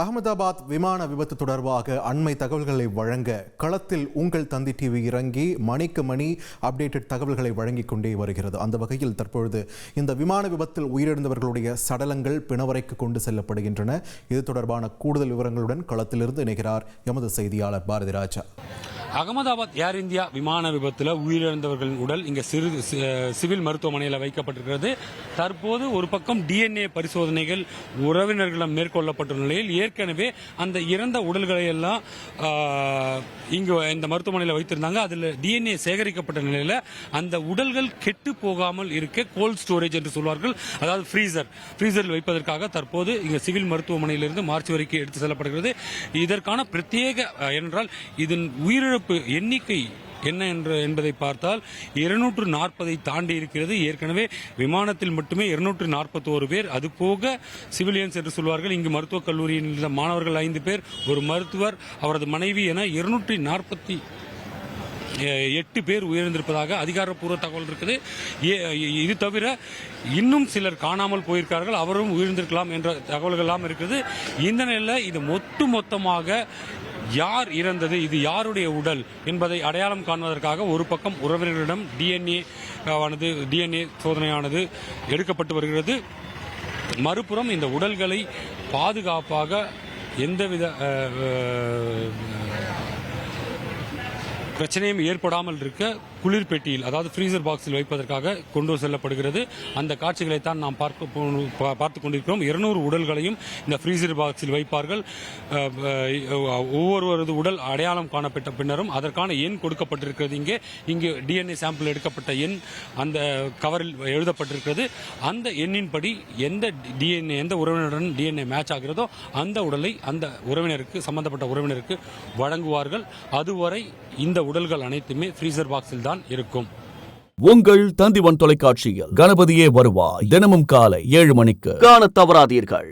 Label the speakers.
Speaker 1: அகமதாபாத் விமான விபத்து தொடர்பாக அண்மை தகவல்களை வழங்க களத்தில் உங்கள் தந்தி டிவி இறங்கி மணிக்கு மணி அப்டேட்டட் தகவல்களை வழங்கிக் கொண்டே வருகிறது. அந்த வகையில் தற்பொழுது இந்த விமான விபத்தில் உயிரிழந்தவர்களுடைய சடலங்கள் பிணவரைக்கு கொண்டு செல்லப்படுகின்றன. இது தொடர்பான கூடுதல் விவரங்களுடன் களத்திலிருந்து இணைகிறார் எமது செய்தியாளர் பாரதி ராஜா.
Speaker 2: அகமதாபாத் ஏர் இந்தியா விமான விபத்தில் உயிரிழந்தவர்களின் உடல் இங்கே சிவில் மருத்துவமனையில் வைக்கப்பட்டிருக்கிறது. தற்போது ஒரு பக்கம் டிஎன்ஏ பரிசோதனைகள் உறவினர்களிடம் மேற்கொள்ளப்பட்ட நிலையில் ஏற்கனவே அந்த இறந்த உடல்களை எல்லாம் இங்கு இந்த மருத்துவமனையில் வைத்திருந்தாங்க. அதில் டிஎன்ஏ சேகரிக்கப்பட்ட நிலையில் அந்த உடல்கள் கெட்டு போகாமல் இருக்க கோல்ட் ஸ்டோரேஜ் என்று சொல்வார்கள், அதாவது ஃப்ரீசரில் வைப்பதற்காக தற்போது இங்கே சிவில் மருத்துவமனையிலிருந்து மார்ச் வரைக்கும் எடுத்து செல்லப்படுகிறது. இதற்கான பிரத்யேக என்றால் இதன் உயிரிழப்பு எண்ணிக்கை என்ன என்பதை பார்த்தால் 240 தாண்டி இருக்கிறது. ஏற்கனவே விமானத்தில் மட்டுமே 241 பேர், அது போக சிவிலியன்ஸ் என்று சொல்வார்கள். இங்கு மருத்துவக் கல்லூரியில் மாணவர்கள் 5 பேர், ஒரு மருத்துவர், அவரது மனைவி என 248 பேர் உயிரிழந்திருப்பதாக அதிகாரப்பூர்வ தகவல் இருக்குது. இது தவிர இன்னும் சிலர் காணாமல் போயிருக்கார்கள், அவரும் உயிரிழந்திருக்கலாம் என்ற தகவல்கள் எல்லாம் இருக்குது. இந்த நிலையில் இது மொத்தமாக யார் இறந்தது, இது யாருடைய உடல் என்பதை அடையாளம் காண்பதற்காக ஒரு பக்கம் உறவினர்களிடம் டிஎன்ஏ சோதனையானது எடுக்கப்பட்டு வருகிறது. மறுபுறம் இந்த உடல்களை பாதுகாப்பாக எந்தவித பிரச்சனையும் ஏற்படாமல் இருக்க குளிர்பெட்டியில், அதாவது ஃப்ரீசர் பாக்ஸில் வைப்பதற்காக கொண்டு செல்லப்படுகிறது. அந்த காட்சிகளை தான் நாம் பார்த்து கொண்டிருக்கிறோம். 200 உடல்களையும் இந்த ஃப்ரீசர் பாக்ஸில் வைப்பார்கள். ஒவ்வொருவரது உடல் அடையாளம் காணப்பட்ட பின்னரும் அதற்கான எண் கொடுக்கப்பட்டிருக்கிறது. இங்கே டிஎன்ஏ சாம்பிள் எடுக்கப்பட்ட எண் அந்த கவரில் எழுதப்பட்டிருக்கிறது. அந்த எண்ணின்படி எந்த உறவினருடன் டிஎன்ஏ மேட்ச் ஆகிறதோ அந்த உடலை அந்த உறவினருக்கு, சம்பந்தப்பட்ட உறவினருக்கு வழங்குவார்கள். அதுவரை இந்த உடல்கள் அனைத்துமே ஃப்ரீசர் பாக்ஸில் தான் இருக்கும்.
Speaker 3: உங்கள் தந்தி 1 தொலைக்காட்சியில் கணபதியே வருவாய் தினமும் காலை 7 மணிக்கு காணத் தவறாதீர்கள்.